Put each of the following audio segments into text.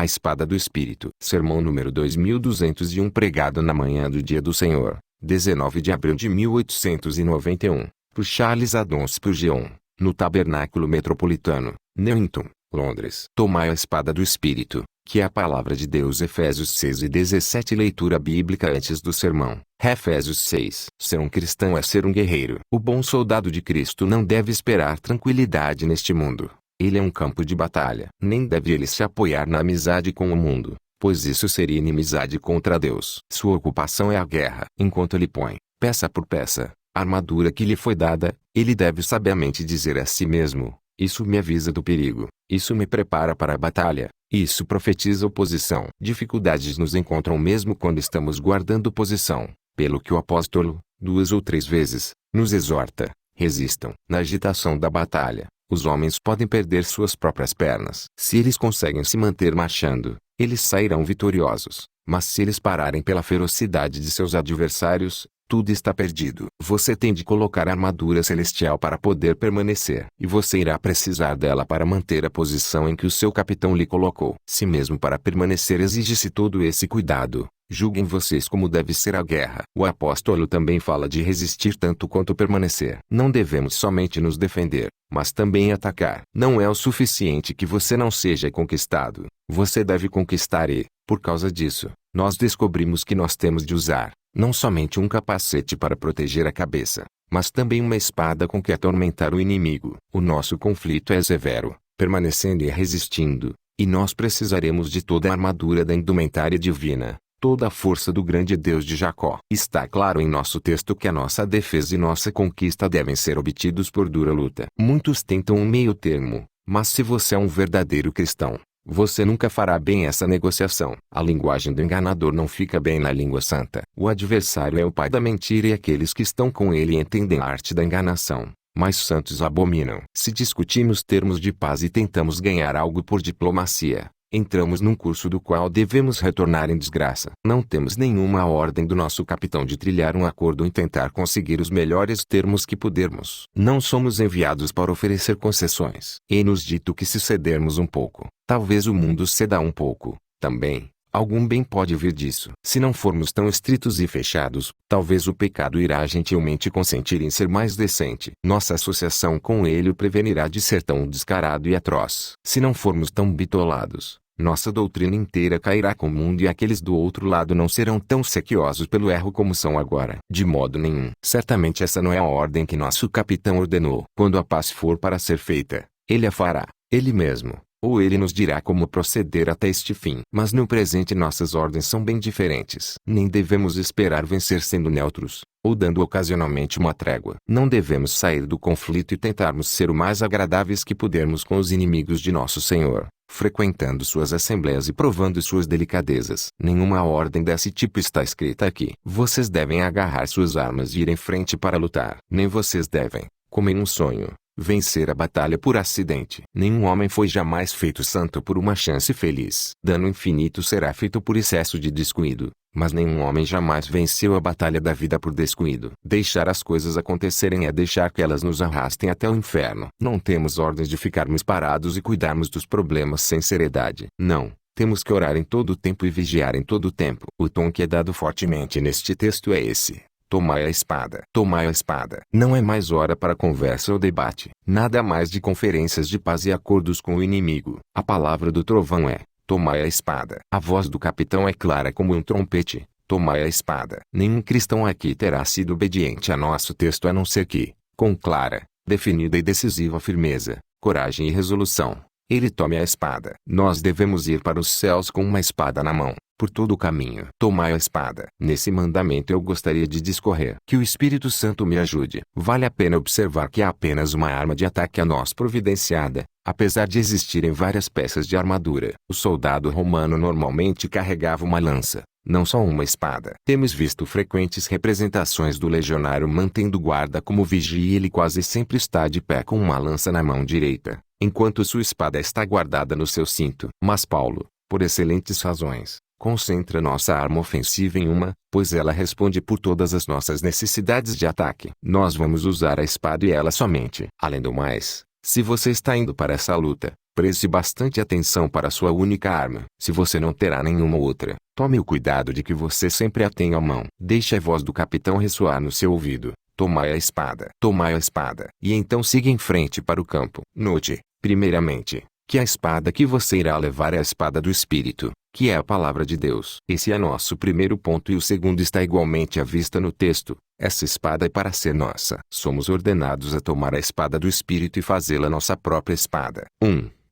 A espada do Espírito. Sermão número 2201, pregado na manhã do dia do Senhor, 19 de abril de 1891, por Charles Haddon Spurgeon, no Tabernáculo Metropolitano, Newington, Londres. Tomai a espada do Espírito, que é a palavra de Deus. Efésios 6:17. Leitura bíblica antes do sermão. Efésios 6. Ser um cristão é ser um guerreiro. O bom soldado de Cristo não deve esperar tranquilidade neste mundo. Ele é um campo de batalha. Nem deve ele se apoiar na amizade com o mundo, pois isso seria inimizade contra Deus. Sua ocupação é a guerra. Enquanto ele põe, peça por peça, a armadura que lhe foi dada, ele deve sabiamente dizer a si mesmo: isso me avisa do perigo, isso me prepara para a batalha, isso profetiza oposição. Dificuldades nos encontram mesmo quando estamos guardando posição, pelo que o apóstolo, 2 ou 3 vezes, nos exorta: resistam. Na agitação da batalha, os homens podem perder suas próprias pernas. Se eles conseguem se manter marchando, eles sairão vitoriosos. Mas se eles pararem pela ferocidade de seus adversários, tudo está perdido. Você tem de colocar a armadura celestial para poder permanecer. E você irá precisar dela para manter a posição em que o seu capitão lhe colocou. Se mesmo para permanecer exige-se todo esse cuidado, julguem vocês como deve ser a guerra. O apóstolo também fala de resistir tanto quanto permanecer. Não devemos somente nos defender, mas também atacar. Não é o suficiente que você não seja conquistado. Você deve conquistar e, por causa disso, nós descobrimos que nós temos de usar, não somente um capacete para proteger a cabeça, mas também uma espada com que atormentar o inimigo. O nosso conflito é severo, permanecendo e resistindo, e nós precisaremos de toda a armadura da indumentária divina, toda a força do grande Deus de Jacó. Está claro em nosso texto que a nossa defesa e nossa conquista devem ser obtidos por dura luta. Muitos tentam um meio termo, mas se você é um verdadeiro cristão, você nunca fará bem essa negociação. A linguagem do enganador não fica bem na língua santa. O adversário é o pai da mentira e aqueles que estão com ele entendem a arte da enganação, mas santos abominam. Se discutimos termos de paz e tentamos ganhar algo por diplomacia, entramos num curso do qual devemos retornar em desgraça. Não temos nenhuma ordem do nosso capitão de trilhar um acordo em tentar conseguir os melhores termos que pudermos. Não somos enviados para oferecer concessões. E-nos dito que se cedermos um pouco, talvez o mundo ceda um pouco, também. Algum bem pode vir disso. Se não formos tão estritos e fechados, talvez o pecado irá gentilmente consentir em ser mais decente. Nossa associação com ele o prevenirá de ser tão descarado e atroz. Se não formos tão bitolados, nossa doutrina inteira cairá com o mundo e aqueles do outro lado não serão tão sequiosos pelo erro como são agora. De modo nenhum. Certamente essa não é a ordem que nosso capitão ordenou. Quando a paz for para ser feita, ele a fará, ele mesmo, ou ele nos dirá como proceder até este fim. Mas no presente nossas ordens são bem diferentes. Nem devemos esperar vencer sendo neutros, ou dando ocasionalmente uma trégua. Não devemos sair do conflito e tentarmos ser o mais agradáveis que pudermos com os inimigos de nosso Senhor, frequentando suas assembleias e provando suas delicadezas. Nenhuma ordem desse tipo está escrita aqui. Vocês devem agarrar suas armas e ir em frente para lutar. Nem vocês devem, como em um sonho, vencer a batalha por acidente. Nenhum homem foi jamais feito santo por uma chance feliz. Dano infinito será feito por excesso de descuido, mas nenhum homem jamais venceu a batalha da vida por descuido. Deixar as coisas acontecerem é deixar que elas nos arrastem até o inferno. Não temos ordens de ficarmos parados e cuidarmos dos problemas sem seriedade. Não. Temos que orar em todo o tempo e vigiar em todo o tempo. O tom que é dado fortemente neste texto é esse: tomai a espada. Tomai a espada. Não é mais hora para conversa ou debate. Nada mais de conferências de paz e acordos com o inimigo. A palavra do trovão é: tomai a espada. A voz do capitão é clara como um trompete: tomai a espada. Nenhum cristão aqui terá sido obediente a nosso texto a não ser que, com clara, definida e decisiva firmeza, coragem e resolução, ele tome a espada. Nós devemos ir para os céus com uma espada na mão, por todo o caminho. Tomai a espada. Nesse mandamento eu gostaria de discorrer. Que o Espírito Santo me ajude. Vale a pena observar que há apenas uma arma de ataque a nós providenciada, apesar de existirem várias peças de armadura. O soldado romano normalmente carregava uma lança, não só uma espada. Temos visto frequentes representações do legionário mantendo guarda como vigia e ele quase sempre está de pé com uma lança na mão direita, enquanto sua espada está guardada no seu cinto. Mas Paulo, por excelentes razões, concentra nossa arma ofensiva em uma, pois ela responde por todas as nossas necessidades de ataque. Nós vamos usar a espada e ela somente. Além do mais, se você está indo para essa luta, Preste bastante atenção para sua única arma. Se você não terá nenhuma outra, tome o cuidado de que você sempre a tenha à mão. Deixe a voz do capitão ressoar no seu ouvido. Tomai a espada. Tomai a espada. E então siga em frente para o campo. Note, primeiramente, que a espada que você irá levar é a espada do Espírito, que é a palavra de Deus. Esse é nosso primeiro ponto e o segundo está igualmente à vista no texto. Essa espada é para ser nossa. Somos ordenados a tomar a espada do Espírito e fazê-la nossa própria espada.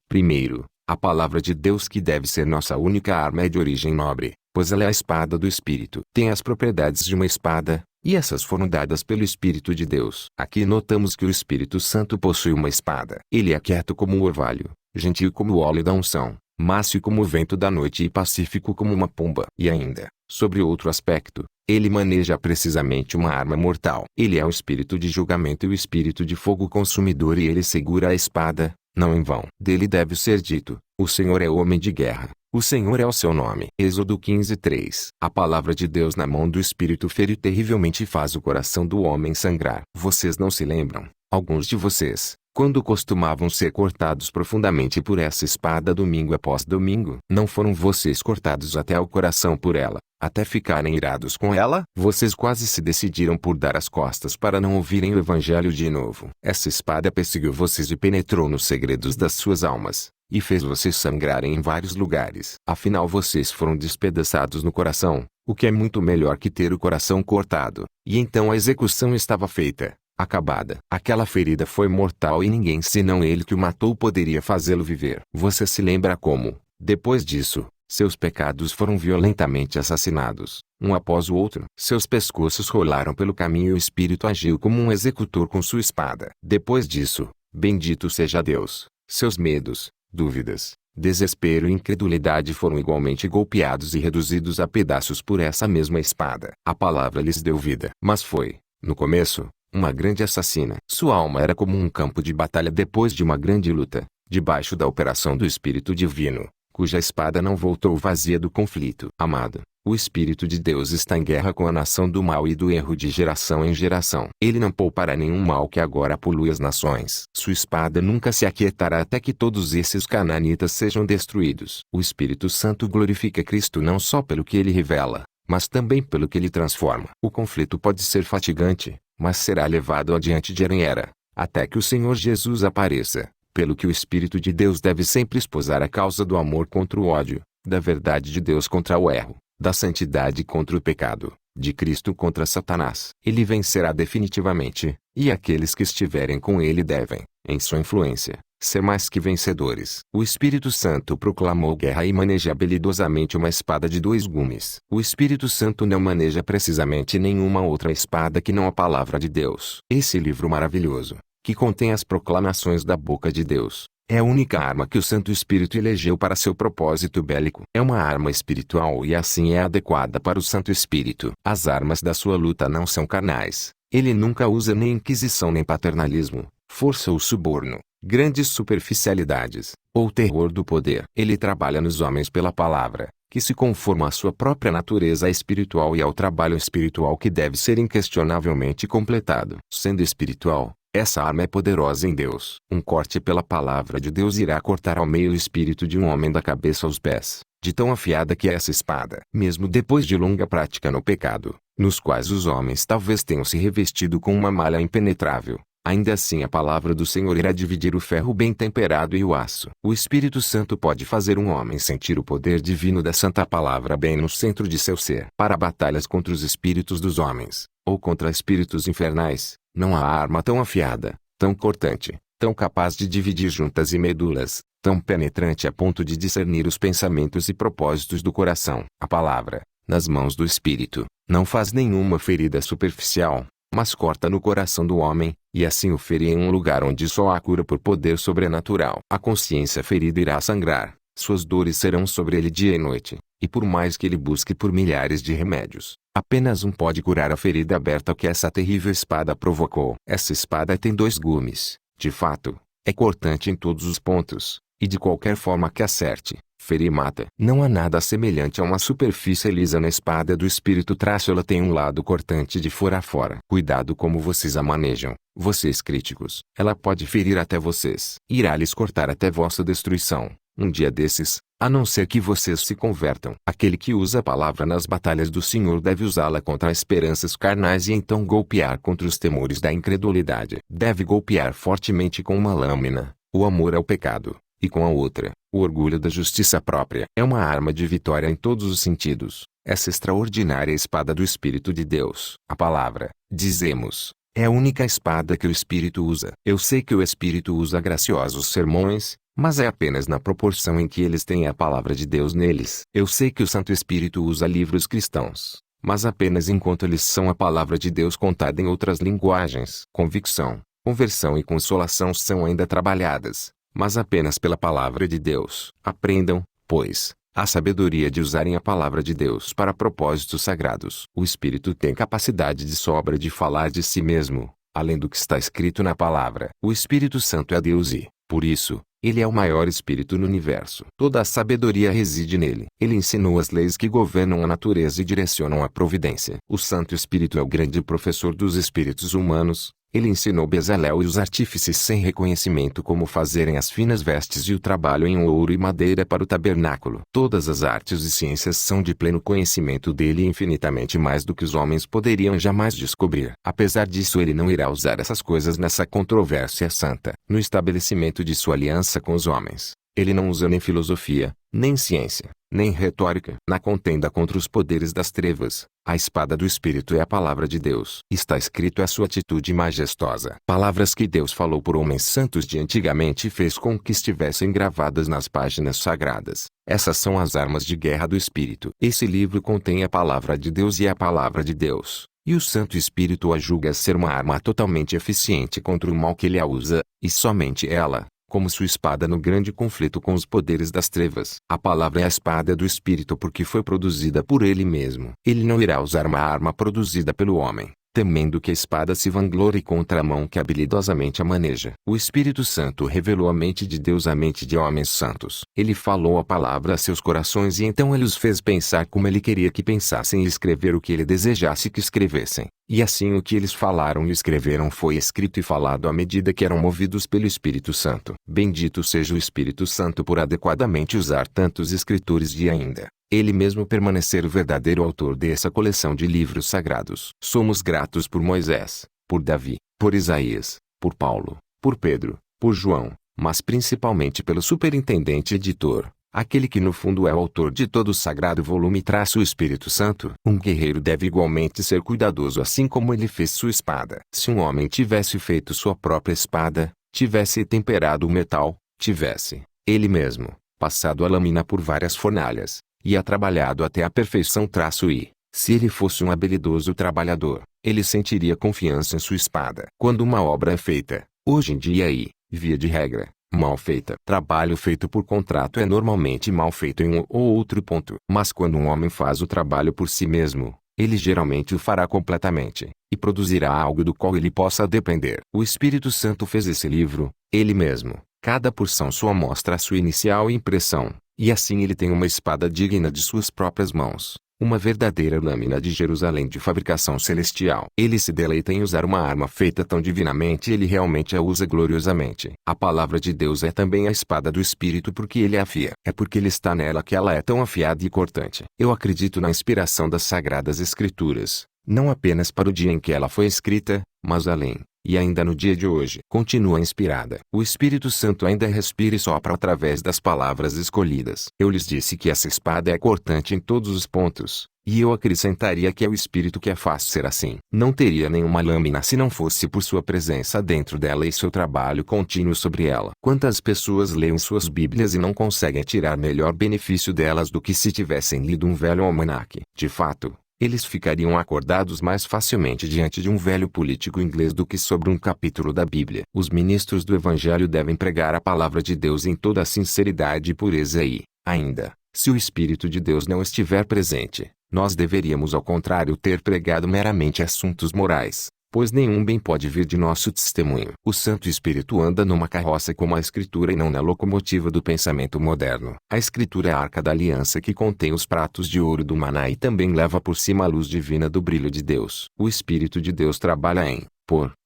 Primeiro, a palavra de Deus que deve ser nossa única arma é de origem nobre, pois ela é a espada do Espírito. Tem as propriedades de uma espada, e essas foram dadas pelo Espírito de Deus. Aqui notamos que o Espírito Santo possui uma espada. Ele é quieto como o orvalho, gentil como o óleo da unção, mácio como o vento da noite e pacífico como uma pomba. E ainda, sobre outro aspecto, ele maneja precisamente uma arma mortal. Ele é o espírito de julgamento e o espírito de fogo consumidor e ele segura a espada, não em vão. Dele deve ser dito, o Senhor é homem de guerra. O Senhor é o seu nome. Êxodo 15:3. A palavra de Deus na mão do Espírito fere terrivelmente e faz o coração do homem sangrar. Vocês não se lembram, alguns de vocês, quando costumavam ser cortados profundamente por essa espada domingo após domingo? Não foram vocês cortados até o coração por ela, até ficarem irados com ela? Vocês quase se decidiram por dar as costas para não ouvirem o Evangelho de novo. Essa espada perseguiu vocês e penetrou nos segredos das suas almas, e fez vocês sangrarem em vários lugares. Afinal vocês foram despedaçados no coração, o que é muito melhor que ter o coração cortado. E então a execução estava feita. Acabada. Aquela ferida foi mortal e ninguém senão ele que o matou poderia fazê-lo viver. Você se lembra como, depois disso, seus pecados foram violentamente assassinados, um após o outro. Seus pescoços rolaram pelo caminho e o Espírito agiu como um executor com sua espada. Depois disso, bendito seja Deus, seus medos, dúvidas, desespero e incredulidade foram igualmente golpeados e reduzidos a pedaços por essa mesma espada. A palavra lhes deu vida. Mas foi, no começo, uma grande assassina. Sua alma era como um campo de batalha depois de uma grande luta, debaixo da operação do Espírito Divino, cuja espada não voltou vazia do conflito. Amado, o Espírito de Deus está em guerra com a nação do mal e do erro de geração em geração. Ele não poupará nenhum mal que agora polui as nações. Sua espada nunca se aquietará até que todos esses cananitas sejam destruídos. O Espírito Santo glorifica Cristo não só pelo que ele revela, mas também pelo que ele transforma. O conflito pode ser fatigante, mas será levado adiante de era em era, até que o Senhor Jesus apareça, pelo que o Espírito de Deus deve sempre esposar a causa do amor contra o ódio, da verdade de Deus contra o erro, da santidade contra o pecado, de Cristo contra Satanás. Ele vencerá definitivamente, e aqueles que estiverem com ele devem, em sua influência, ser mais que vencedores. O Espírito Santo proclamou guerra e maneja habilidosamente uma espada de 2 gumes. O Espírito Santo não maneja precisamente nenhuma outra espada que não a palavra de Deus. Esse livro maravilhoso, que contém as proclamações da boca de Deus, é a única arma que o Santo Espírito elegeu para seu propósito bélico. É uma arma espiritual e assim é adequada para o Santo Espírito. As armas da sua luta não são carnais. Ele nunca usa nem inquisição nem paternalismo, força ou suborno, grandes superficialidades, ou terror do poder. Ele trabalha nos homens pela palavra, que se conforma à sua própria natureza espiritual e ao trabalho espiritual que deve ser inquestionavelmente completado. Sendo espiritual, essa arma é poderosa em Deus. Um corte pela palavra de Deus irá cortar ao meio o espírito de um homem da cabeça aos pés, de tão afiada que é essa espada. Mesmo depois de longa prática no pecado, nos quais os homens talvez tenham se revestido com uma malha impenetrável, ainda assim a palavra do Senhor irá dividir o ferro bem temperado e o aço. O Espírito Santo pode fazer um homem sentir o poder divino da santa palavra bem no centro de seu ser. Para batalhas contra os espíritos dos homens, ou contra espíritos infernais, não há arma tão afiada, tão cortante, tão capaz de dividir juntas e medulas, tão penetrante a ponto de discernir os pensamentos e propósitos do coração. A palavra, nas mãos do Espírito, não faz nenhuma ferida superficial, mas corta no coração do homem, e assim o fere em um lugar onde só há cura por poder sobrenatural. A consciência ferida irá sangrar, suas dores serão sobre ele dia e noite, e por mais que ele busque por milhares de remédios, apenas um pode curar a ferida aberta que essa terrível espada provocou. Essa espada tem 2 gumes, de fato, é cortante em todos os pontos, e de qualquer forma que acerte, fere e mata. Não há nada semelhante a uma superfície lisa na espada do Espírito. Ela tem um lado cortante de fora a fora. Cuidado como vocês a manejam, vocês críticos. Ela pode ferir até vocês. Irá lhes cortar até vossa destruição. Um dia desses, a não ser que vocês se convertam. Aquele que usa a palavra nas batalhas do Senhor deve usá-la contra esperanças carnais e então golpear contra os temores da incredulidade. Deve golpear fortemente com uma lâmina, o amor ao pecado, e com a outra, o orgulho da justiça própria. É uma arma de vitória em todos os sentidos. Essa extraordinária espada do Espírito de Deus. A palavra, dizemos, é a única espada que o Espírito usa. Eu sei que o Espírito usa graciosos sermões, mas é apenas na proporção em que eles têm a palavra de Deus neles. Eu sei que o Santo Espírito usa livros cristãos, mas apenas enquanto eles são a palavra de Deus contada em outras linguagens. Convicção, conversão e consolação são ainda trabalhadas, mas apenas pela palavra de Deus. Aprendam, pois, a sabedoria de usarem a palavra de Deus para propósitos sagrados. O Espírito tem capacidade de sobra de falar de si mesmo, além do que está escrito na palavra. O Espírito Santo é Deus e, por isso, ele é o maior espírito no universo. Toda a sabedoria reside nele. Ele ensinou as leis que governam a natureza e direcionam a providência. O Santo Espírito é o grande professor dos espíritos humanos. Ele ensinou Bezalel e os artífices sem reconhecimento como fazerem as finas vestes e o trabalho em ouro e madeira para o tabernáculo. Todas as artes e ciências são de pleno conhecimento dele e infinitamente mais do que os homens poderiam jamais descobrir. Apesar disso, ele não irá usar essas coisas nessa controvérsia santa. No estabelecimento de sua aliança com os homens, ele não usa nem filosofia, nem ciência, nem retórica. Na contenda contra os poderes das trevas, a espada do Espírito é a palavra de Deus. Está escrito a sua atitude majestosa. Palavras que Deus falou por homens santos de antigamente e fez com que estivessem gravadas nas páginas sagradas. Essas são as armas de guerra do Espírito. Esse livro contém a palavra de Deus e é a palavra de Deus. E o Santo Espírito a julga ser uma arma totalmente eficiente contra o mal que ele a usa, e somente ela, como sua espada no grande conflito com os poderes das trevas. A palavra é a espada do Espírito porque foi produzida por ele mesmo. Ele não irá usar uma arma produzida pelo homem, temendo que a espada se vanglorie contra a mão que habilidosamente a maneja. O Espírito Santo revelou a mente de Deus à mente de homens santos. Ele falou a palavra a seus corações e então ele os fez pensar como ele queria que pensassem e escrever o que ele desejasse que escrevessem. E assim o que eles falaram e escreveram foi escrito e falado à medida que eram movidos pelo Espírito Santo. Bendito seja o Espírito Santo por adequadamente usar tantos escritores e ainda, ele mesmo permanecer o verdadeiro autor dessa coleção de livros sagrados. Somos gratos por Moisés, por Davi, por Isaías, por Paulo, por Pedro, por João, mas principalmente pelo superintendente editor, aquele que no fundo é o autor de todo o sagrado volume o Espírito Santo. Um guerreiro deve igualmente ser cuidadoso assim como ele fez sua espada. Se um homem tivesse feito sua própria espada, tivesse temperado o metal, tivesse, ele mesmo, passado a lâmina por várias fornalhas, e a trabalhado até a perfeição e, se ele fosse um habilidoso trabalhador, ele sentiria confiança em sua espada. Quando uma obra é feita, hoje em dia via de regra, mal feita. Trabalho feito por contrato é normalmente mal feito em um ou outro ponto. Mas quando um homem faz o trabalho por si mesmo, ele geralmente o fará completamente, e produzirá algo do qual ele possa depender. O Espírito Santo fez esse livro, ele mesmo. Cada porção sua mostra a sua inicial impressão, e assim ele tem uma espada digna de suas próprias mãos. Uma verdadeira lâmina de Jerusalém de fabricação celestial. Ele se deleita em usar uma arma feita tão divinamente e ele realmente a usa gloriosamente. A palavra de Deus é também a espada do Espírito porque ele a afia. É porque ele está nela que ela é tão afiada e cortante. Eu acredito na inspiração das Sagradas Escrituras, não apenas para o dia em que ela foi escrita, mas além, e ainda no dia de hoje. Continua inspirada. O Espírito Santo ainda respira e sopra através das palavras escolhidas. Eu lhes disse que essa espada é cortante em todos os pontos, e eu acrescentaria que é o Espírito que a faz ser assim. Não teria nenhuma lâmina se não fosse por sua presença dentro dela e seu trabalho contínuo sobre ela. Quantas pessoas leem suas Bíblias e não conseguem tirar melhor benefício delas do que se tivessem lido um velho almanaque? De fato, eles ficariam acordados mais facilmente diante de um velho político inglês do que sobre um capítulo da Bíblia. Os ministros do Evangelho devem pregar a palavra de Deus em toda a sinceridade e pureza e, ainda, se o Espírito de Deus não estiver presente, nós deveríamos ao contrário ter pregado meramente assuntos morais, pois nenhum bem pode vir de nosso testemunho. O Santo Espírito anda numa carroça como a Escritura e não na locomotiva do pensamento moderno. A Escritura é a arca da aliança que contém os pratos de ouro do maná e também leva por cima a luz divina do brilho de Deus. O Espírito de Deus trabalha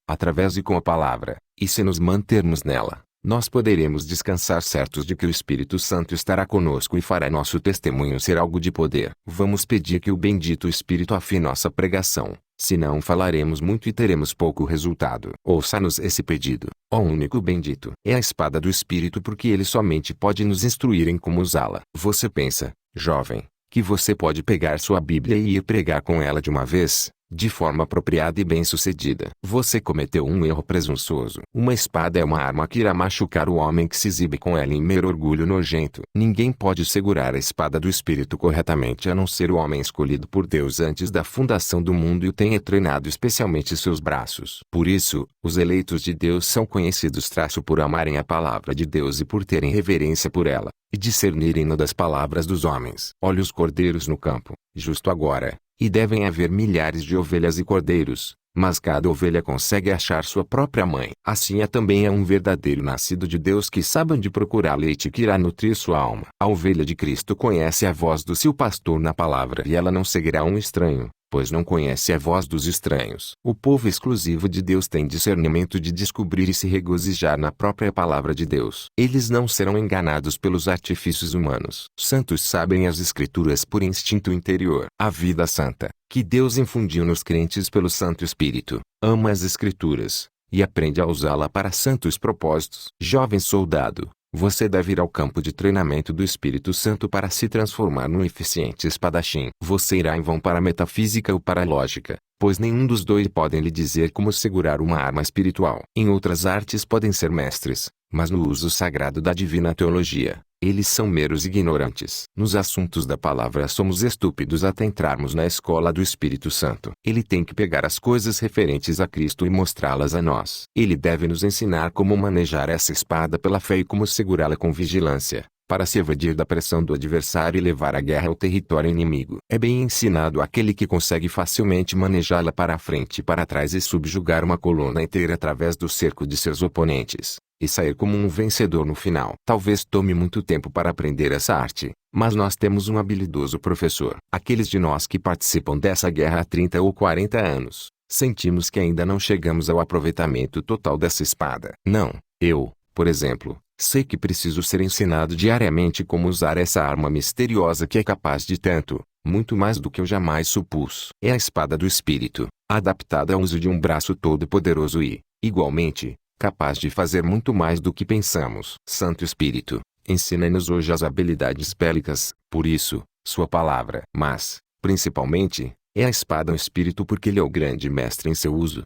através e com a palavra, e se nos mantermos nela, nós poderemos descansar certos de que o Espírito Santo estará conosco e fará nosso testemunho ser algo de poder. Vamos pedir que o bendito Espírito afine nossa pregação, senão falaremos muito e teremos pouco resultado. Ouça-nos esse pedido, ó único bendito. É a espada do Espírito porque ele somente pode nos instruir em como usá-la. Você pensa, jovem, que você pode pegar sua Bíblia e ir pregar com ela de uma vez, de forma apropriada e bem-sucedida. Você cometeu um erro presunçoso. Uma espada é uma arma que irá machucar o homem que se exibe com ela em mero orgulho nojento. Ninguém pode segurar a espada do Espírito corretamente a não ser o homem escolhido por Deus antes da fundação do mundo e o tenha treinado especialmente seus braços. Por isso, os eleitos de Deus são conhecidos por amarem a palavra de Deus e por terem reverência por ela, e discernirem-na das palavras dos homens. Olhe os cordeiros no campo, justo agora, e devem haver milhares de ovelhas e cordeiros, mas cada ovelha consegue achar sua própria mãe. Assim também é um verdadeiro nascido de Deus que sabe onde procurar leite que irá nutrir sua alma. A ovelha de Cristo conhece a voz do seu pastor na palavra e ela não seguirá um estranho, pois não conhece a voz dos estranhos. O povo exclusivo de Deus tem discernimento de descobrir e se regozijar na própria palavra de Deus. Eles não serão enganados pelos artifícios humanos. Santos sabem as Escrituras por instinto interior. A vida santa, que Deus infundiu nos crentes pelo Santo Espírito, ama as Escrituras, e aprende a usá-la para santos propósitos. Jovem soldado, você deve ir ao campo de treinamento do Espírito Santo para se transformar num eficiente espadachim. Você irá em vão para a metafísica ou para a lógica, pois nenhum dos dois podem lhe dizer como segurar uma arma espiritual. Em outras artes podem ser mestres, mas no uso sagrado da divina teologia, eles são meros ignorantes. Nos assuntos da palavra somos estúpidos até entrarmos na escola do Espírito Santo. Ele tem que pegar as coisas referentes a Cristo e mostrá-las a nós. Ele deve nos ensinar como manejar essa espada pela fé e como segurá-la com vigilância, para se evadir da pressão do adversário e levar a guerra ao território inimigo. É bem ensinado aquele que consegue facilmente manejá-la para a frente e para trás e subjugar uma coluna inteira através do cerco de seus oponentes, e sair como um vencedor no final. Talvez tome muito tempo para aprender essa arte, mas nós temos um habilidoso professor. Aqueles de nós que participam dessa guerra há 30 ou 40 anos, sentimos que ainda não chegamos ao aproveitamento total dessa espada. Não, eu, por exemplo, sei que preciso ser ensinado diariamente como usar essa arma misteriosa que é capaz de tanto, muito mais do que eu jamais supus. É a espada do Espírito, adaptada ao uso de um braço todo-poderoso e, igualmente, capaz de fazer muito mais do que pensamos. Santo Espírito, ensina-nos hoje as habilidades bélicas, por isso, sua palavra. Mas, principalmente, é a espada do Espírito porque ele é o grande mestre em seu uso.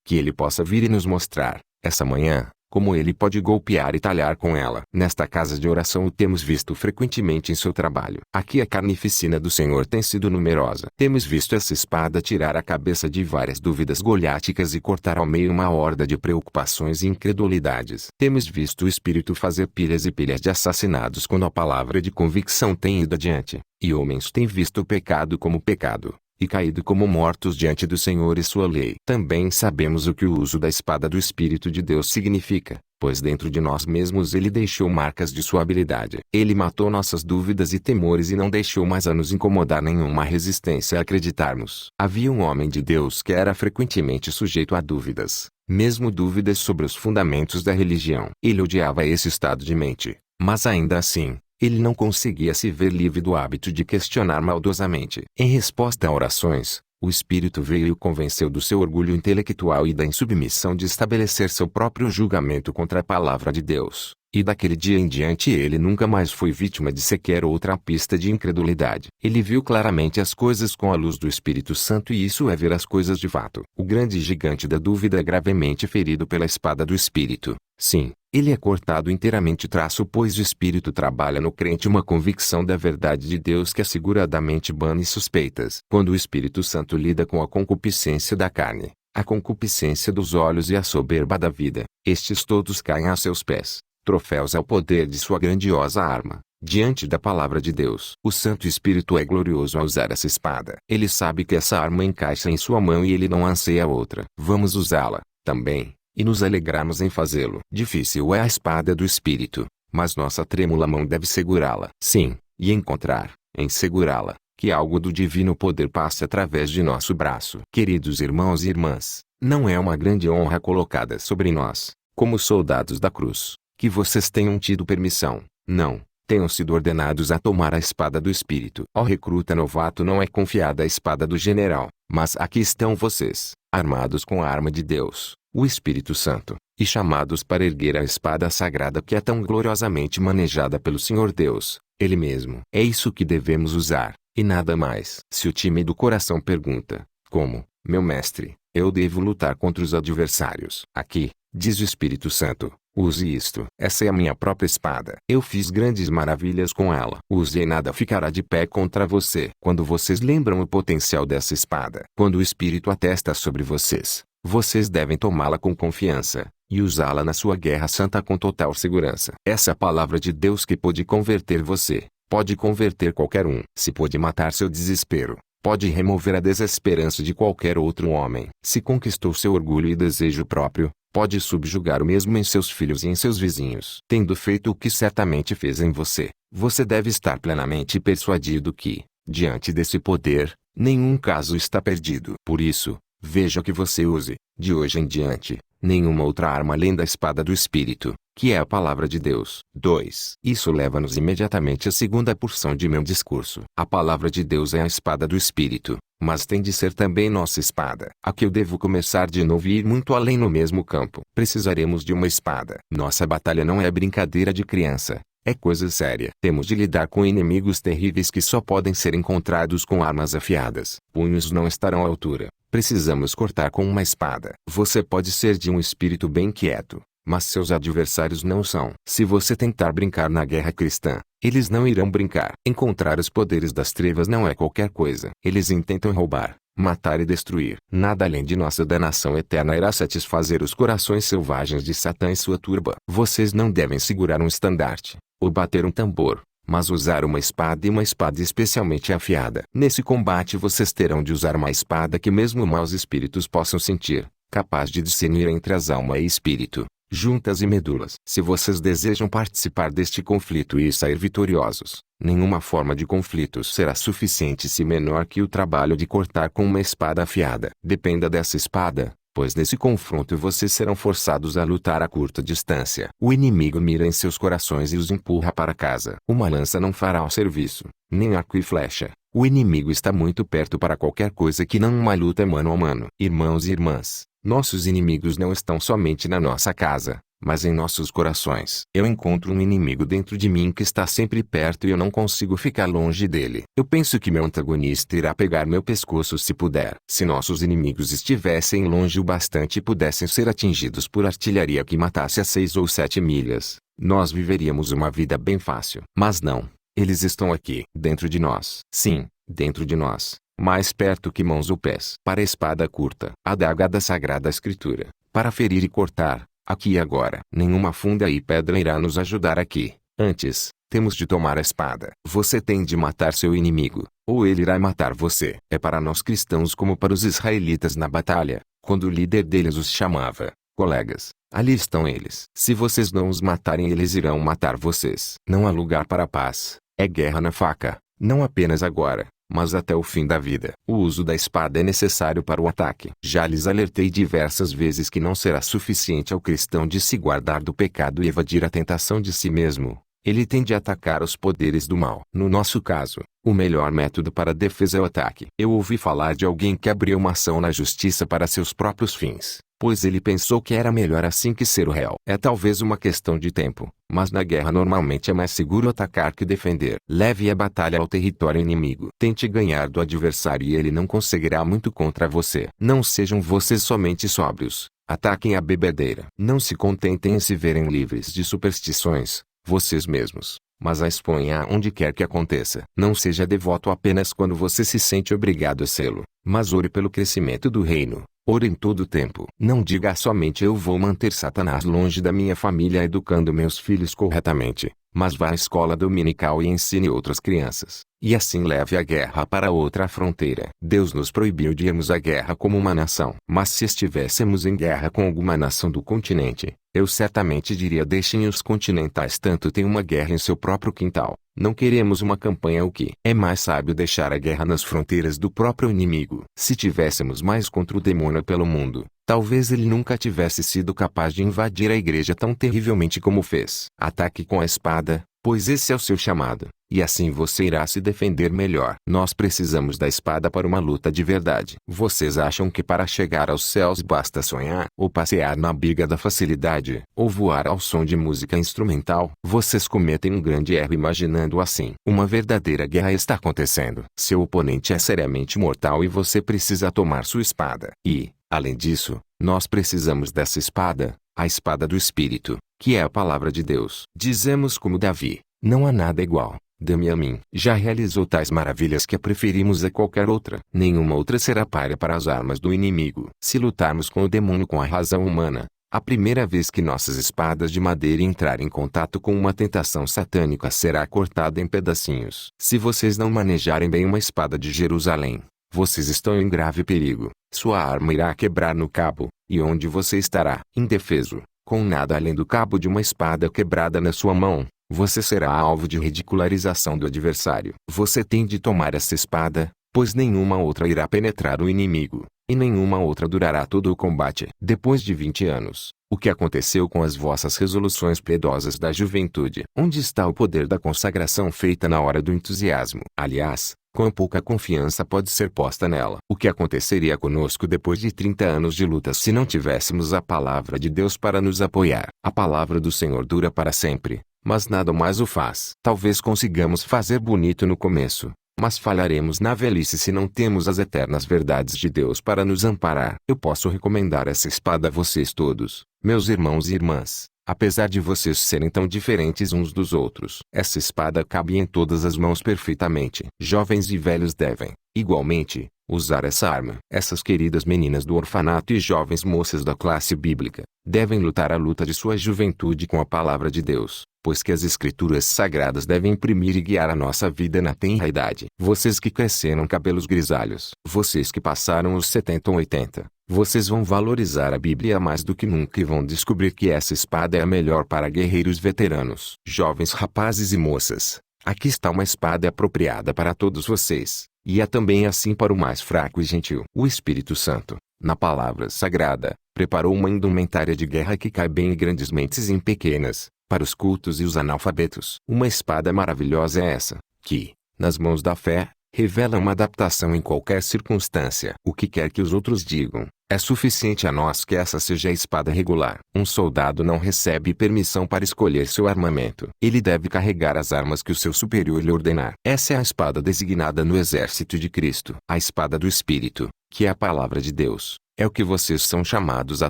Que ele possa vir e nos mostrar, essa manhã, como ele pode golpear e talhar com ela. Nesta casa de oração o temos visto frequentemente em seu trabalho. Aqui a carnificina do Senhor tem sido numerosa. Temos visto essa espada tirar a cabeça de várias dúvidas goliáticas e cortar ao meio uma horda de preocupações e incredulidades. Temos visto o Espírito fazer pilhas e pilhas de assassinados quando a palavra de convicção tem ido adiante, e homens têm visto o pecado como pecado, e caído como mortos diante do Senhor e sua lei. Também sabemos o que o uso da espada do Espírito de Deus significa, pois dentro de nós mesmos ele deixou marcas de sua habilidade. Ele matou nossas dúvidas e temores e não deixou mais a nos incomodar nenhuma resistência a acreditarmos. Havia um homem de Deus que era frequentemente sujeito a dúvidas, mesmo dúvidas sobre os fundamentos da religião. Ele odiava esse estado de mente, mas ainda assim, ele não conseguia se ver livre do hábito de questionar maldosamente. Em resposta a orações, o Espírito veio e o convenceu do seu orgulho intelectual e da insubmissão de estabelecer seu próprio julgamento contra a palavra de Deus. E daquele dia em diante ele nunca mais foi vítima de sequer outra pista de incredulidade. Ele viu claramente as coisas com a luz do Espírito Santo e isso é ver as coisas de fato. O grande gigante da dúvida é gravemente ferido pela espada do Espírito. Sim, ele é cortado inteiramente pois o Espírito trabalha no crente uma convicção da verdade de Deus que asseguradamente bane suspeitas. Quando o Espírito Santo lida com a concupiscência da carne, a concupiscência dos olhos e a soberba da vida, estes todos caem a seus pés, troféus ao poder de sua grandiosa arma, diante da palavra de Deus. O Santo Espírito é glorioso ao usar essa espada. Ele sabe que essa arma encaixa em sua mão e ele não anseia outra. Vamos usá-la, também, e nos alegrarmos em fazê-lo. Difícil é a espada do Espírito, mas nossa trêmula mão deve segurá-la. Sim, e encontrar, em segurá-la, que algo do divino poder passe através de nosso braço. Queridos irmãos e irmãs, não é uma grande honra colocada sobre nós, como soldados da cruz, que vocês tenham tido permissão, não, tenham sido ordenados a tomar a espada do Espírito. Ao recruta novato não é confiada a espada do general, mas aqui estão vocês, armados com a arma de Deus, o Espírito Santo, e chamados para erguer a espada sagrada que é tão gloriosamente manejada pelo Senhor Deus, Ele mesmo. É isso que devemos usar, e nada mais. Se o tímido coração pergunta, como, meu mestre, eu devo lutar contra os adversários? Aqui, diz o Espírito Santo, use isto. Essa é a minha própria espada. Eu fiz grandes maravilhas com ela. Use e nada ficará de pé contra você. Quando vocês lembram o potencial dessa espada, quando o Espírito atesta sobre vocês, vocês devem tomá-la com confiança, e usá-la na sua guerra santa com total segurança. Essa é a palavra de Deus que pode converter você, pode converter qualquer um. Se pode matar seu desespero, pode remover a desesperança de qualquer outro homem. Se conquistou seu orgulho e desejo próprio, pode subjugar o mesmo em seus filhos e em seus vizinhos. Tendo feito o que certamente fez em você, você deve estar plenamente persuadido que, diante desse poder, nenhum caso está perdido. Por isso, veja que você use, de hoje em diante, nenhuma outra arma além da espada do Espírito, que é a palavra de Deus. 2. Isso leva-nos imediatamente à segunda porção de meu discurso. A palavra de Deus é a espada do Espírito, mas tem de ser também nossa espada. Aqui eu devo começar de novo e ir muito além no mesmo campo. Precisaremos de uma espada. Nossa batalha não é brincadeira de criança. É coisa séria. Temos de lidar com inimigos terríveis que só podem ser encontrados com armas afiadas. Punhos não estarão à altura. Precisamos cortar com uma espada. Você pode ser de um espírito bem quieto, mas seus adversários não são. Se você tentar brincar na guerra cristã, eles não irão brincar. Encontrar os poderes das trevas não é qualquer coisa. Eles intentam roubar, matar e destruir. Nada além de nossa danação eterna irá satisfazer os corações selvagens de Satã e sua turba. Vocês não devem segurar um estandarte, ou bater um tambor, mas usar uma espada e uma espada especialmente afiada. Nesse combate vocês terão de usar uma espada que mesmo maus espíritos possam sentir, capaz de discernir entre as alma e espírito, juntas e medulas. Se vocês desejam participar deste conflito e sair vitoriosos, nenhuma forma de conflito será suficiente se menor que o trabalho de cortar com uma espada afiada. Dependa dessa espada, pois nesse confronto vocês serão forçados a lutar a curta distância. O inimigo mira em seus corações e os empurra para casa. Uma lança não fará o serviço, nem arco e flecha. O inimigo está muito perto para qualquer coisa que não uma luta mano a mano. Irmãos e irmãs, nossos inimigos não estão somente na nossa casa, mas em nossos corações. Eu encontro um inimigo dentro de mim que está sempre perto e eu não consigo ficar longe dele. Eu penso que meu antagonista irá pegar meu pescoço se puder. Se nossos inimigos estivessem longe o bastante e pudessem ser atingidos por artilharia que matasse a 6 ou 7 milhas, nós viveríamos uma vida bem fácil. Mas não, eles estão aqui, dentro de nós. Sim, dentro de nós, mais perto que mãos ou pés. Para a espada curta, a adaga da Sagrada Escritura, para ferir e cortar, aqui e agora. Nenhuma funda e pedra irá nos ajudar aqui. Antes, temos de tomar a espada. Você tem de matar seu inimigo, ou ele irá matar você. É para nós cristãos como para os israelitas na batalha, quando o líder deles os chamava, colegas, ali estão eles. Se vocês não os matarem, eles irão matar vocês. Não há lugar para a paz. É guerra na faca, não apenas agora, mas até o fim da vida. O uso da espada é necessário para o ataque. Já lhes alertei diversas vezes que não será suficiente ao cristão de se guardar do pecado e evadir a tentação de si mesmo. Ele tem de atacar os poderes do mal. No nosso caso, o melhor método para a defesa é o ataque. Eu ouvi falar de alguém que abriu uma ação na justiça para seus próprios fins, pois ele pensou que era melhor assim que ser o réu. É talvez uma questão de tempo, mas na guerra normalmente é mais seguro atacar que defender. Leve a batalha ao território inimigo. Tente ganhar do adversário e ele não conseguirá muito contra você. Não sejam vocês somente sóbrios. Ataquem a bebedeira. Não se contentem em se verem livres de superstições, vocês mesmos, mas a exponha onde quer que aconteça. Não seja devoto apenas quando você se sente obrigado a sê-lo, mas ore pelo crescimento do reino. Ore em todo o tempo. Não diga somente eu vou manter Satanás longe da minha família educando meus filhos corretamente, mas vá à escola dominical e ensine outras crianças. E assim leve a guerra para outra fronteira. Deus nos proibiu de irmos à guerra como uma nação. Mas se estivéssemos em guerra com alguma nação do continente, eu certamente diria: deixem os continentais tanto ter uma guerra em seu próprio quintal. Não queremos uma campanha. O que é mais sábio deixar a guerra nas fronteiras do próprio inimigo. Se tivéssemos mais contra o demônio pelo mundo, talvez ele nunca tivesse sido capaz de invadir a igreja tão terrivelmente como fez. Ataque com a espada, pois esse é o seu chamado, e assim você irá se defender melhor. Nós precisamos da espada para uma luta de verdade. Vocês acham que para chegar aos céus basta sonhar, ou passear na biga da facilidade, ou voar ao som de música instrumental? Vocês cometem um grande erro imaginando assim. Uma verdadeira guerra está acontecendo. Seu oponente é seriamente mortal e você precisa tomar sua espada. E, além disso, nós precisamos dessa espada, a espada do Espírito, que é a palavra de Deus. Dizemos como Davi: não há nada igual. Dê-me a mim. Já realizou tais maravilhas que a preferimos a qualquer outra. Nenhuma outra será páreo para as armas do inimigo. Se lutarmos com o demônio com a razão humana, a primeira vez que nossas espadas de madeira entrarem em contato com uma tentação satânica será cortada em pedacinhos. Se vocês não manejarem bem uma espada de Jerusalém, vocês estão em grave perigo. Sua arma irá quebrar no cabo, e onde você estará? Indefeso, com nada além do cabo de uma espada quebrada na sua mão, você será alvo de ridicularização do adversário. Você tem de tomar essa espada, pois nenhuma outra irá penetrar o inimigo, e nenhuma outra durará todo o combate. Depois de 20 anos, o que aconteceu com as vossas resoluções piedosas da juventude? Onde está o poder da consagração feita na hora do entusiasmo? Aliás, quão pouca confiança pode ser posta nela? O que aconteceria conosco depois de 30 anos de luta se não tivéssemos a palavra de Deus para nos apoiar? A palavra do Senhor dura para sempre, mas nada mais o faz. Talvez consigamos fazer bonito no começo, mas falharemos na velhice se não temos as eternas verdades de Deus para nos amparar. Eu posso recomendar essa espada a vocês todos, meus irmãos e irmãs, apesar de vocês serem tão diferentes uns dos outros. Essa espada cabe em todas as mãos perfeitamente. Jovens e velhos devem, igualmente, usar essa arma. Essas queridas meninas do orfanato e jovens moças da classe bíblica devem lutar a luta de sua juventude com a palavra de Deus, pois que as escrituras sagradas devem imprimir e guiar a nossa vida na tenra idade. Vocês que cresceram cabelos grisalhos, vocês que passaram os 70 ou 80, vocês vão valorizar a Bíblia mais do que nunca e vão descobrir que essa espada é a melhor para guerreiros veteranos. Jovens rapazes e moças, aqui está uma espada apropriada para todos vocês, e é também assim para o mais fraco e gentil. O Espírito Santo, na palavra sagrada, preparou uma indumentária de guerra que cai bem em grandes mentes e em pequenas, para os cultos e os analfabetos. Uma espada maravilhosa é essa, que, nas mãos da fé, revela uma adaptação em qualquer circunstância. O que quer que os outros digam, é suficiente a nós que essa seja a espada regular. Um soldado não recebe permissão para escolher seu armamento. Ele deve carregar as armas que o seu superior lhe ordenar. Essa é a espada designada no exército de Cristo. A espada do Espírito, que é a palavra de Deus, é o que vocês são chamados a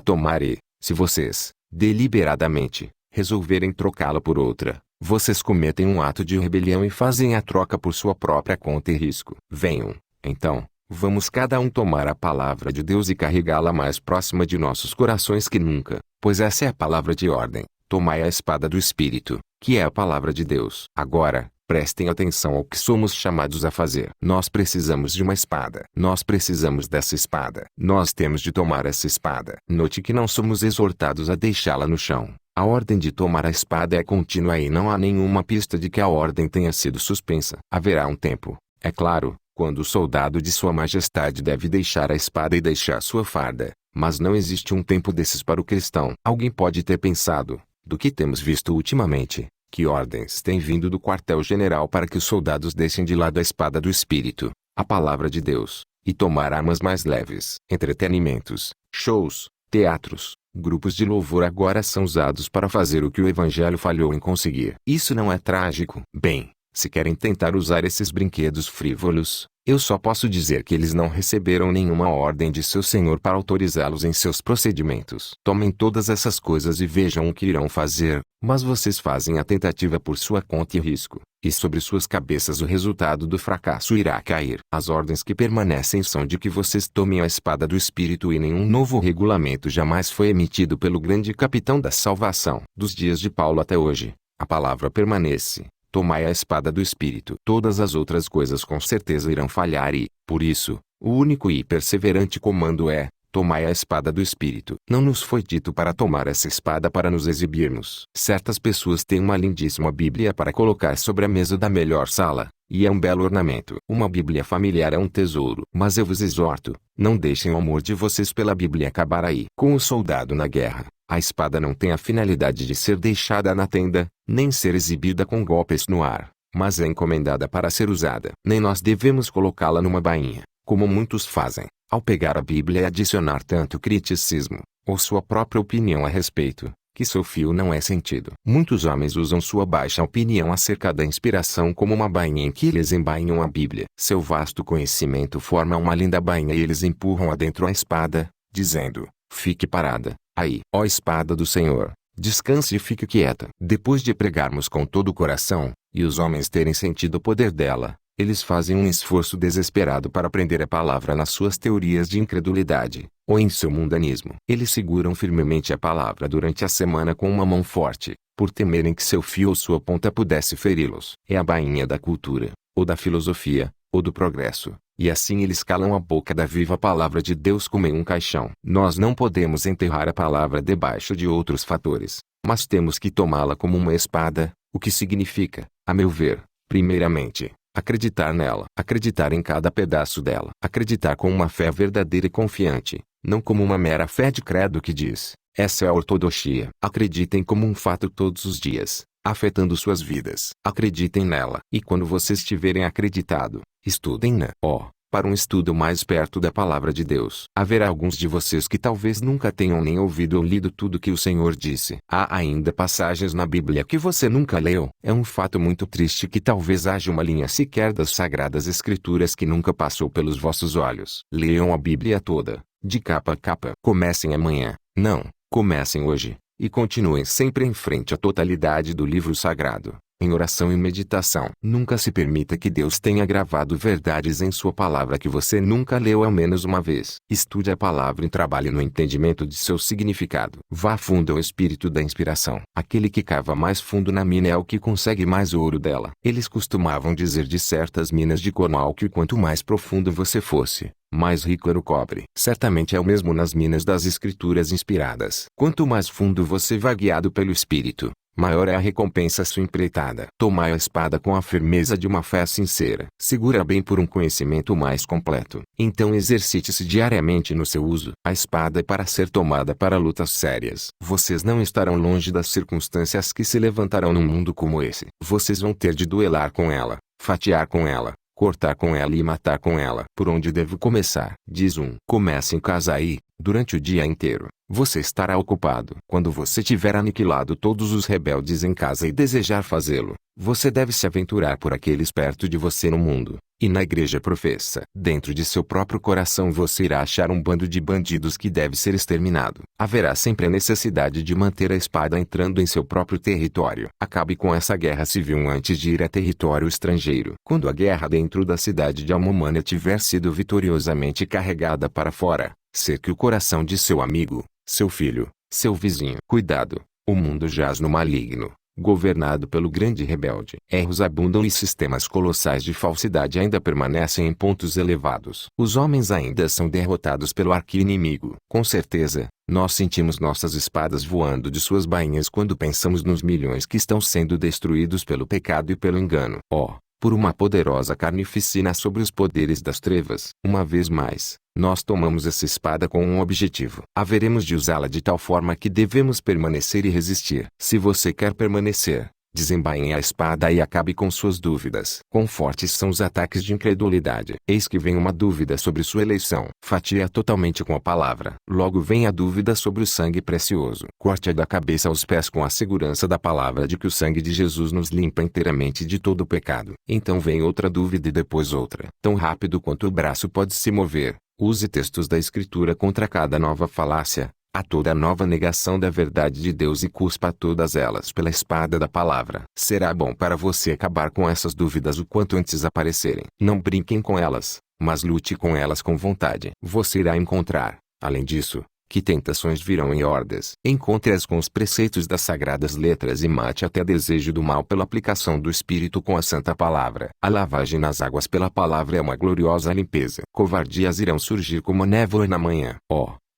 tomar e, se vocês, deliberadamente, resolverem trocá-la por outra, vocês cometem um ato de rebelião e fazem a troca por sua própria conta e risco. Venham, então, vamos cada um tomar a palavra de Deus e carregá-la mais próxima de nossos corações que nunca, pois essa é a palavra de ordem. Tomai a espada do Espírito, que é a palavra de Deus. Agora, prestem atenção ao que somos chamados a fazer. Nós precisamos de uma espada. Nós precisamos dessa espada. Nós temos de tomar essa espada. Note que não somos exortados a deixá-la no chão. A ordem de tomar a espada é contínua e não há nenhuma pista de que a ordem tenha sido suspensa. Haverá um tempo, é claro, quando o soldado de Sua Majestade deve deixar a espada e deixar sua farda, mas não existe um tempo desses para o cristão. Alguém pode ter pensado, do que temos visto ultimamente, que ordens têm vindo do quartel-general para que os soldados deixem de lado a espada do Espírito, a palavra de Deus, e tomar armas mais leves. Entretenimentos, shows, teatros, grupos de louvor agora são usados para fazer o que o Evangelho falhou em conseguir. Isso não é trágico? Bem, se querem tentar usar esses brinquedos frívolos, eu só posso dizer que eles não receberam nenhuma ordem de seu Senhor para autorizá-los em seus procedimentos. Tomem todas essas coisas e vejam o que irão fazer, mas vocês fazem a tentativa por sua conta e risco, e sobre suas cabeças o resultado do fracasso irá cair. As ordens que permanecem são de que vocês tomem a espada do Espírito e nenhum novo regulamento jamais foi emitido pelo grande capitão da salvação. Dos dias de Paulo até hoje, A palavra permanece. Tomai a espada do Espírito. Todas as outras coisas com certeza irão falhar e, por isso, o único e perseverante comando é: tomai a espada do Espírito. Não nos foi dito para tomar essa espada para nos exibirmos. Certas pessoas têm uma lindíssima Bíblia para colocar sobre a mesa da melhor sala, e é um belo ornamento. Uma Bíblia familiar é um tesouro. Mas eu vos exorto, não deixem o amor de vocês pela Bíblia acabar aí. Com o soldado na guerra, a espada não tem a finalidade de ser deixada na tenda, nem ser exibida com golpes no ar, mas é encomendada para ser usada. Nem nós devemos colocá-la numa bainha, como muitos fazem, ao pegar a Bíblia e adicionar tanto criticismo, ou sua própria opinião a respeito, que seu fio não é sentido. Muitos homens usam sua baixa opinião acerca da inspiração como uma bainha em que eles embainham a Bíblia. Seu vasto conhecimento forma uma linda bainha e eles empurram adentro a espada, dizendo: fique parada, aí. Ó espada do Senhor, descanse e fique quieta. Depois de pregarmos com todo o coração, e os homens terem sentido o poder dela, eles fazem um esforço desesperado para prender a palavra nas suas teorias de incredulidade, ou em seu mundanismo. Eles seguram firmemente a palavra durante a semana com uma mão forte, por temerem que seu fio ou sua ponta pudesse feri-los. É a bainha da cultura, ou da filosofia, ou do progresso, e assim eles calam a boca da viva palavra de Deus como em um caixão. Nós não podemos enterrar a palavra debaixo de outros fatores, mas temos que tomá-la como uma espada, o que significa, a meu ver, primeiramente, acreditar nela, acreditar em cada pedaço dela, acreditar com uma fé verdadeira e confiante, não como uma mera fé de credo que diz: essa é a ortodoxia. Acreditem como um fato todos os dias, afetando suas vidas. Acreditem nela. E quando vocês tiverem acreditado, estudem-na. Para um estudo mais perto da palavra de Deus. Haverá alguns de vocês que talvez nunca tenham nem ouvido ou lido tudo que o Senhor disse. Há ainda passagens na Bíblia que você nunca leu. É um fato muito triste que talvez haja uma linha sequer das Sagradas Escrituras que nunca passou pelos vossos olhos. Leiam a Bíblia toda, de capa a capa. Comecem amanhã. Não, comecem hoje. E continuem sempre em frente à totalidade do livro sagrado, em oração e meditação. Nunca se permita que Deus tenha gravado verdades em sua palavra que você nunca leu ao menos uma vez. Estude a palavra e trabalhe no entendimento de seu significado. Vá fundo ao espírito da inspiração. Aquele que cava mais fundo na mina é o que consegue mais ouro dela. Eles costumavam dizer de certas minas de Cornwall que quanto mais profundo você fosse, mais rico era o cobre. Certamente é o mesmo nas minas das escrituras inspiradas. Quanto mais fundo você vai guiado pelo Espírito, maior é a recompensa à sua empreitada. Tomai a espada com a firmeza de uma fé sincera. Segura bem por um conhecimento mais completo. Então exercite-se diariamente no seu uso. A espada é para ser tomada para lutas sérias. Vocês não estarão longe das circunstâncias que se levantarão num mundo como esse. Vocês vão ter de duelar com ela, fatiar com ela, cortar com ela e matar com ela. Por onde devo começar? Diz um. Comece em casa aí, durante o dia inteiro. Você estará ocupado. Quando você tiver aniquilado todos os rebeldes em casa e desejar fazê-lo, você deve se aventurar por aqueles perto de você no mundo. E na igreja professa. Dentro de seu próprio coração você irá achar um bando de bandidos que deve ser exterminado. Haverá sempre a necessidade de manter a espada entrando em seu próprio território. Acabe com essa guerra civil antes de ir a território estrangeiro. Quando a guerra dentro da cidade de Almomânia tiver sido vitoriosamente carregada para fora, cerque o coração de seu amigo, seu filho, seu vizinho. Cuidado, o mundo jaz no maligno, governado pelo grande rebelde. Erros abundam e sistemas colossais de falsidade ainda permanecem em pontos elevados. Os homens ainda são derrotados pelo arqui-inimigo. Com certeza, nós sentimos nossas espadas voando de suas bainhas quando pensamos nos milhões que estão sendo destruídos pelo pecado e pelo engano. Por uma poderosa carnificina sobre os poderes das trevas. Uma vez mais, nós tomamos essa espada com um objetivo. Haveremos de usá-la de tal forma que devemos permanecer e resistir. Se você quer permanecer, desembainhe a espada e acabe com suas dúvidas. Quão fortes são os ataques de incredulidade. Eis que vem uma dúvida sobre sua eleição. Fatie-a totalmente com a palavra. Logo vem a dúvida sobre o sangue precioso. Corte-a da cabeça aos pés com a segurança da palavra de que o sangue de Jesus nos limpa inteiramente de todo o pecado. Então vem outra dúvida e depois outra. Tão rápido quanto o braço pode se mover, use textos da Escritura contra cada nova falácia, a toda nova negação da verdade de Deus e cuspa todas elas pela espada da palavra. Será bom para você acabar com essas dúvidas o quanto antes aparecerem. Não brinquem com elas, mas lute com elas com vontade. Você irá encontrar, além disso, que tentações virão em hordas. Encontre-as com os preceitos das sagradas letras e mate até desejo do mal pela aplicação do Espírito com a santa palavra. A lavagem nas águas pela palavra é uma gloriosa limpeza. Covardias irão surgir como a névoa na manhã.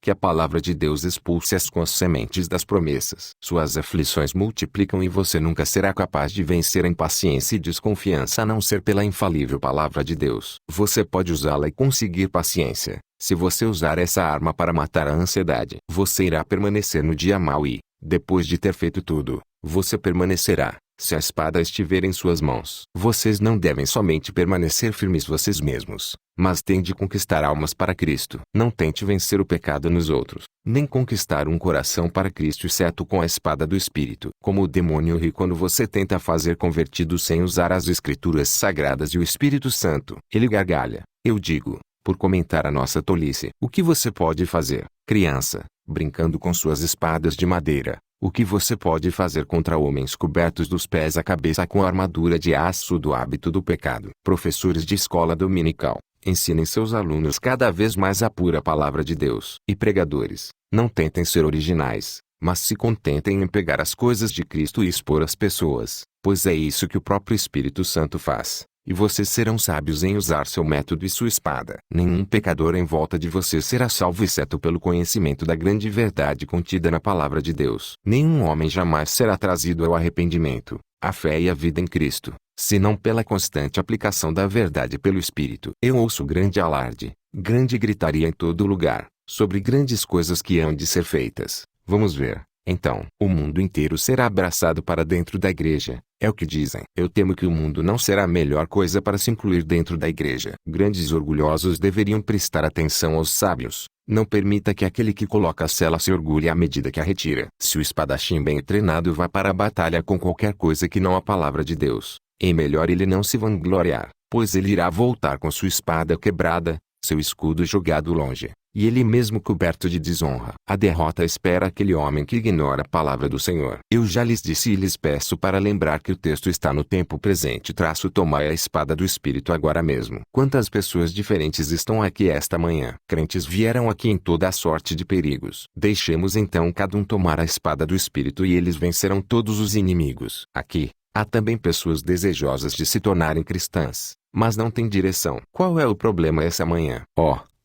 Que a palavra de Deus expulse-as com as sementes das promessas. Suas aflições multiplicam e você nunca será capaz de vencer a impaciência e desconfiança a não ser pela infalível palavra de Deus. Você pode usá-la e conseguir paciência. Se você usar essa arma para matar a ansiedade, você irá permanecer no dia mau e, depois de ter feito tudo, você permanecerá, se a espada estiver em suas mãos. Vocês não devem somente permanecer firmes vocês mesmos, mas têm de conquistar almas para Cristo. Não tente vencer o pecado nos outros, nem conquistar um coração para Cristo exceto com a espada do Espírito. Como o demônio ri quando você tenta fazer convertidos sem usar as Escrituras Sagradas e o Espírito Santo. Ele gargalha. Eu digo, por comentar a nossa tolice. O que você pode fazer, criança, brincando com suas espadas de madeira? O que você pode fazer contra homens cobertos dos pés à cabeça com a armadura de aço do hábito do pecado? Professores de escola dominical, ensinem seus alunos cada vez mais a pura palavra de Deus. E pregadores, não tentem ser originais, mas se contentem em pegar as coisas de Cristo e expor às pessoas, pois é isso que o próprio Espírito Santo faz. E vocês serão sábios em usar seu método e sua espada. Nenhum pecador em volta de você será salvo exceto pelo conhecimento da grande verdade contida na palavra de Deus. Nenhum homem jamais será trazido ao arrependimento, à fé e à vida em Cristo, senão pela constante aplicação da verdade pelo Espírito. Eu ouço grande alarde, grande gritaria em todo lugar, sobre grandes coisas que hão de ser feitas. Vamos ver. Então, o mundo inteiro será abraçado para dentro da igreja, é o que dizem. Eu temo que o mundo não será a melhor coisa para se incluir dentro da igreja. Grandes orgulhosos deveriam prestar atenção aos sábios. Não permita que aquele que coloca a sela se orgulhe à medida que a retira. Se o espadachim bem treinado vai para a batalha com qualquer coisa que não a palavra de Deus, é melhor ele não se vangloriar, pois ele irá voltar com sua espada quebrada, seu escudo jogado longe, e ele mesmo coberto de desonra. A derrota espera aquele homem que ignora a palavra do Senhor. Eu já lhes disse e lhes peço para lembrar que o texto está no tempo presente. Tomai a espada do Espírito agora mesmo. Quantas pessoas diferentes estão aqui esta manhã? Crentes vieram aqui em toda a sorte de perigos. Deixemos então cada um tomar a espada do Espírito e eles vencerão todos os inimigos. Aqui, há também pessoas desejosas de se tornarem cristãs, mas não têm direção. Qual é o problema essa manhã?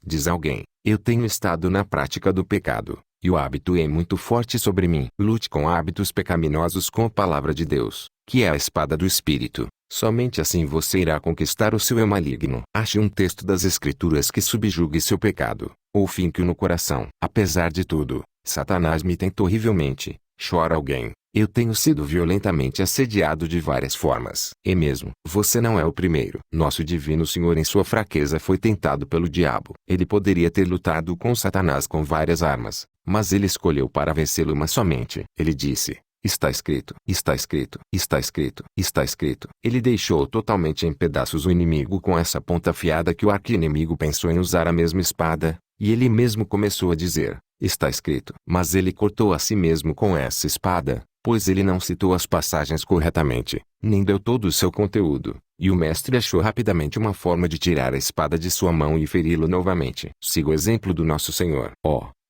Diz alguém, eu tenho estado na prática do pecado, e o hábito é muito forte sobre mim. Lute com hábitos pecaminosos com a palavra de Deus, que é a espada do Espírito. Somente assim você irá conquistar o seu eu maligno. Ache um texto das Escrituras que subjugue seu pecado, ou finque-o no coração. Apesar de tudo, Satanás me tentou horrivelmente. Chora alguém. Eu tenho sido violentamente assediado de várias formas. E mesmo, você não é o primeiro. Nosso divino Senhor em sua fraqueza foi tentado pelo diabo. Ele poderia ter lutado com Satanás com várias armas, mas ele escolheu para vencê-lo uma somente. Ele disse, está escrito, está escrito, está escrito, está escrito. Ele deixou totalmente em pedaços o inimigo com essa ponta afiada que o arqui-inimigo pensou em usar a mesma espada, e ele mesmo começou a dizer, está escrito. Mas ele cortou a si mesmo com essa espada, pois ele não citou as passagens corretamente, nem deu todo o seu conteúdo, e o mestre achou rapidamente uma forma de tirar a espada de sua mão e feri-lo novamente. Siga o exemplo do nosso Senhor.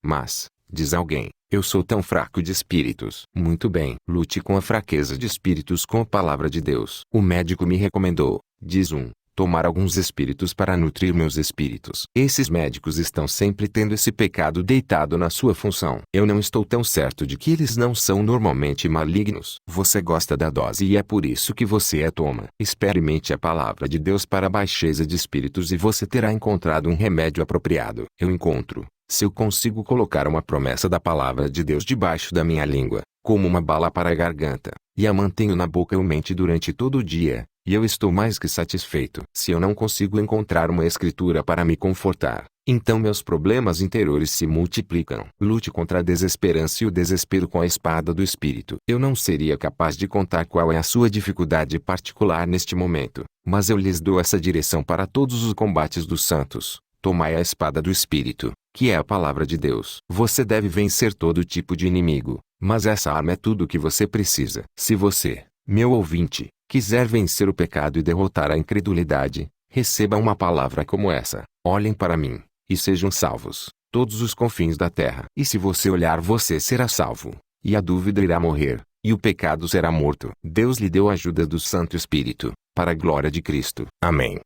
Mas, diz alguém, eu sou tão fraco de espíritos. Muito bem. Lute com a fraqueza de espíritos com a palavra de Deus. O médico me recomendou, diz tomar alguns espíritos para nutrir meus espíritos. Esses médicos estão sempre tendo esse pecado deitado na sua função. Eu não estou tão certo de que eles não são normalmente malignos. Você gosta da dose e é por isso que você a toma. Experimente a palavra de Deus para a baixeza de espíritos e você terá encontrado um remédio apropriado. Eu encontro, se eu consigo colocar uma promessa da palavra de Deus debaixo da minha língua, como uma bala para a garganta, e a mantenho na boca ou mente durante todo o dia, e eu estou mais que satisfeito. Se eu não consigo encontrar uma escritura para me confortar, então meus problemas interiores se multiplicam. Lute contra a desesperança e o desespero com a espada do Espírito. Eu não seria capaz de contar qual é a sua dificuldade particular neste momento, mas eu lhes dou essa direção para todos os combates dos santos. Tomai a espada do Espírito, que é a palavra de Deus. Você deve vencer todo tipo de inimigo, mas essa arma é tudo o que você precisa. Se você, meu ouvinte, quiser vencer o pecado e derrotar a incredulidade, receba uma palavra como essa: olhem para mim, e sejam salvos, todos os confins da terra. E se você olhar, você será salvo, e a dúvida irá morrer, e o pecado será morto. Deus lhe deu a ajuda do Santo Espírito, para a glória de Cristo. Amém.